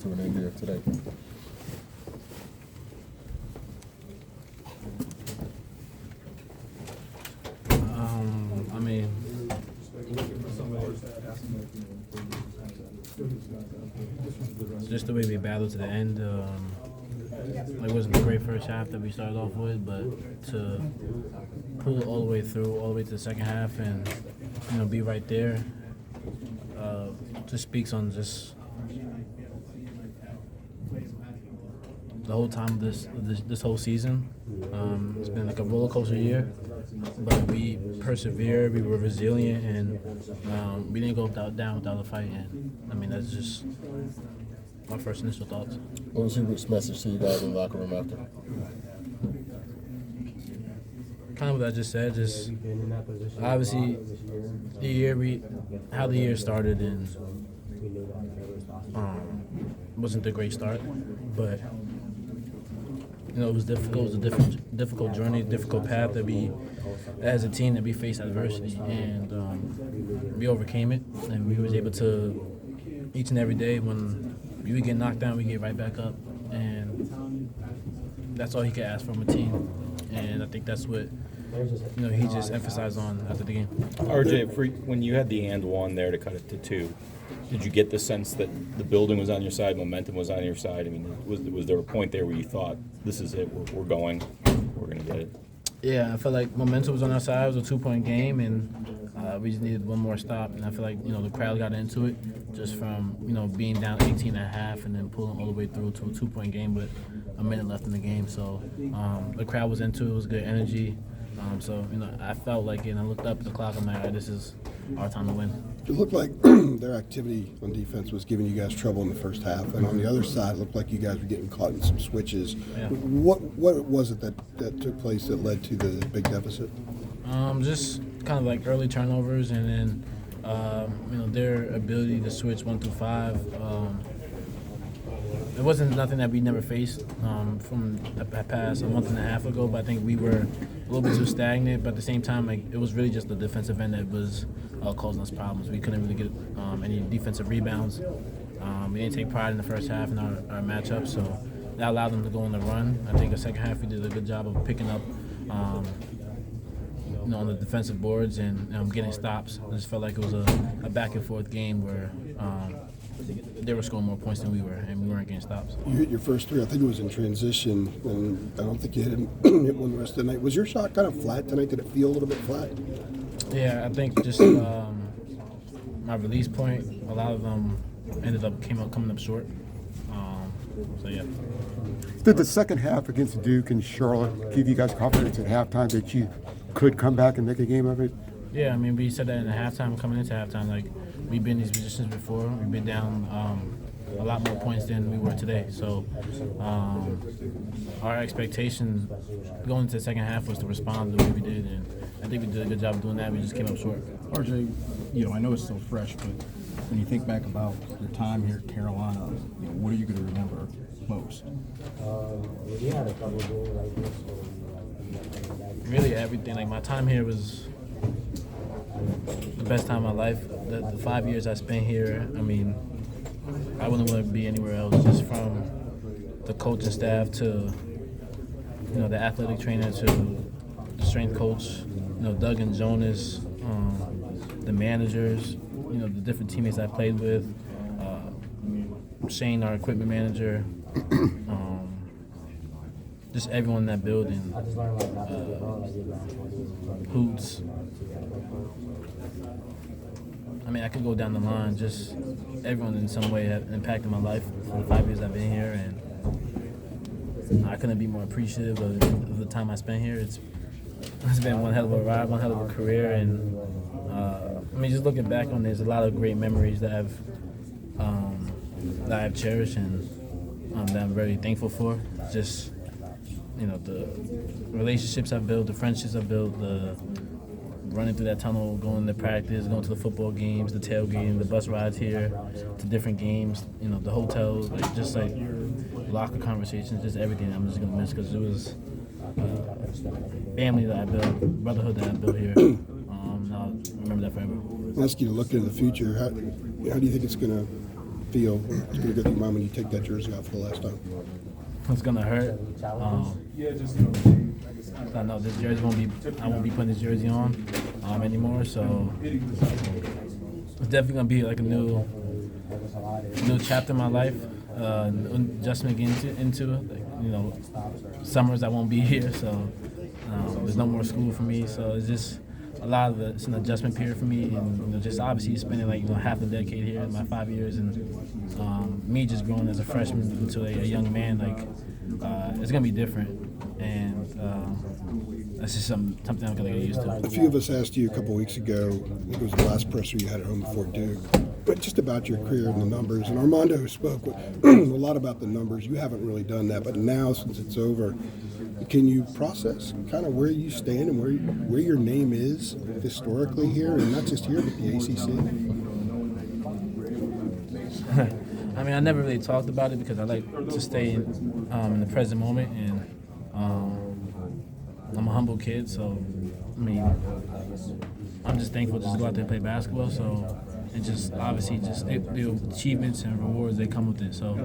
into an end here today? I mean, just the way we battled to the end. It wasn't a great first half that we started off with, but to pull it all the way through, all the way to the second half, and be right there, just speaks on just the whole time of this whole season. It's been like a roller coaster year, but we persevered, we were resilient, and we didn't go down without a fight. And I mean, that's just my first initial thoughts. What was your message to you guys in the locker room after? Kind of what I just said. Just obviously how the year started, and wasn't a great start, but it was difficult. It was a difficult journey, difficult path that we, as a team, that we faced adversity, and we overcame it, and we was able to each and every day when we would get knocked down, we get right back up, and that's all he could ask from a team, and I think that's what he just emphasized on after the game. RJ, when you had the and one there to cut it to 2, did you get the sense that the building was on your side, momentum was on your side? I mean, was there a point there where you thought, this is it, we're going, we're going to get it? Yeah, I felt like momentum was on our side. It was a 2-point game, and we just needed one more stop. And I feel like, the crowd got into it just from, being down 18 and a half and then pulling all the way through to a 2-point game with a minute left in the game. So the crowd was into it. It was good energy. So I felt like it, and I looked up at the clock. I'm like, all right, this is our time to win. It looked like their activity on defense was giving you guys trouble in the first half, and on the other side, it looked like you guys were getting caught in some switches. Yeah. What was it that took place that led to the big deficit? Just kind of like early turnovers, and then their ability to switch 1 through 5. It wasn't nothing that we never faced from the past a month and a half ago, but I think we were a little bit too stagnant. But at the same time, it was really just the defensive end that was causing us problems. We couldn't really get any defensive rebounds. We didn't take pride in the first half in our matchup, so that allowed them to go on the run. I think the second half we did a good job of picking up on the defensive boards and getting stops. I just felt like it was a back and forth game where they were scoring more points than we were, and we weren't getting stops. You hit your first 3, I think it was in transition, and I don't think you hit one the rest of the night. Was your shot kind of flat tonight? Did it feel a little bit flat? Yeah, I think just my release point, a lot of them coming up short. So yeah. Did the second half against Duke and Charlotte give you guys confidence at halftime that you could come back and make a game of it? Yeah, I mean, we said that in the halftime, coming into halftime, like, we've been in these positions before. We've been down a lot more points than we were today. So our expectation going into the second half was to respond the way we did, and I think we did a good job of doing that. We just came up short. RJ, I know it's still fresh, but when you think back about your time here at Carolina, what are you going to remember most? Really everything. Like, my time here was the best time of my life. The 5 years I spent here, I mean, I wouldn't want to be anywhere else, just from the coaching staff to, the athletic trainer to the strength coach, Doug and Jonas, the managers, the different teammates I played with, Shane, our equipment manager, just everyone in that building, Hoots. I mean, I could go down the line. Just everyone in some way had impacted my life for the 5 years I've been here, and I couldn't be more appreciative of the time I spent here. It's been one hell of a ride, one hell of a career, and I mean, just looking back on, there's a lot of great memories that I've cherished and that I'm very thankful for. Just the relationships I've built, the friendships I've built, the running through that tunnel, going to practice, going to the football games, the tailgating, the bus rides here to different games, the hotels, just locker conversations, just everything I'm just going to miss, because it was family that I built, brotherhood that I built here. I'll remember that forever. I'll ask you to look into the future. How do you think it's going to feel? It's going to go through your mind when you take that jersey off for the last time. It's gonna hurt. I know this jersey I won't be putting this jersey on anymore. So it's definitely gonna be like a new chapter in my life. Adjustment getting into like, you know, summers I won't be here, so there's no more school for me. So it's just a lot of it's an adjustment period for me, and you know, just obviously spending like half the decade here in my 5 years, and me just growing as a freshman into a young man, like it's gonna be different, and that's just something I'm gonna get used to. A few of us asked you a couple weeks ago, I think it was the last presser you had at home before Duke, but just about your career and the numbers. And Armando spoke a lot about the numbers. You haven't really done that, but now since it's over, can you process kind of where you stand and where your name is historically here, and not just here, but the ACC? I mean, I never really talked about it because I like to stay in the present moment, and I'm a humble kid, so I mean, I'm just thankful just to go out there and play basketball. So, and just obviously just the achievements and rewards that come with it. So,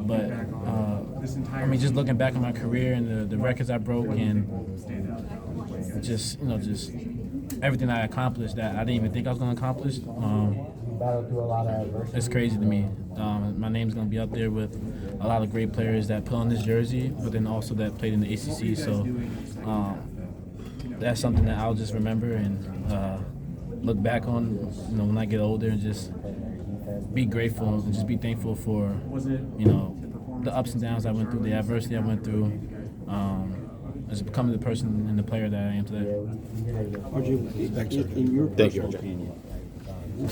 but I mean, just looking back on my career and the records I broke, and just just everything I accomplished that I didn't even think I was going to accomplish. It's crazy to me. My name's going to be up there with a lot of great players that put on this jersey, but then also that played in the ACC. So that's something that I'll just remember and look back on, when I get older, and just be grateful and just be thankful for, the ups and downs I went through, the adversity I went through, just becoming the person and the player that I am today. In your Thank you, personal RJ. opinion,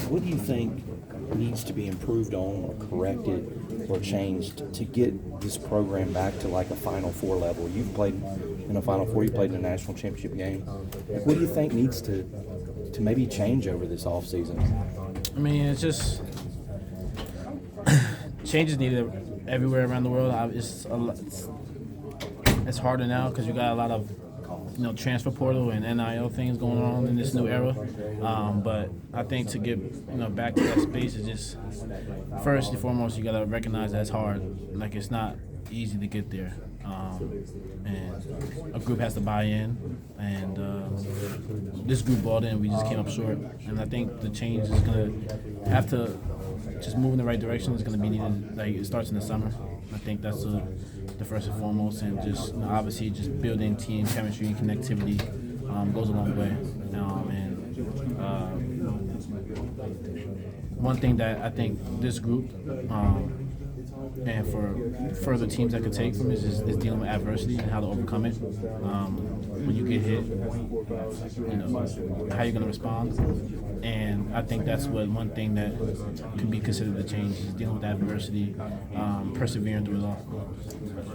what do you think needs to be improved on or corrected or changed to get this program back to like a Final Four level? You've played in a Final Four, you played in a national championship game. What do you think needs to maybe change over this offseason? I mean, it's just changes needed everywhere around the world. It's harder now because you got a lot of transfer portal and NIL things going on in this new era. But I think to get back to that space is just first and foremost you got to recognize that it's hard. Like, it's not easy to get there, and a group has to buy in. And this group bought in. We just came up short. And I think the change is gonna have to just move in the right direction. It's gonna be needed. Like, it starts in the summer. I think that's the first and foremost, and just obviously just building team chemistry and connectivity goes a long way. One thing that I think this group and for further teams that could take from it is dealing with adversity and how to overcome it. When you get hit, how you're going to respond. And I think that's one thing that can be considered a change is dealing with adversity, persevering through it all.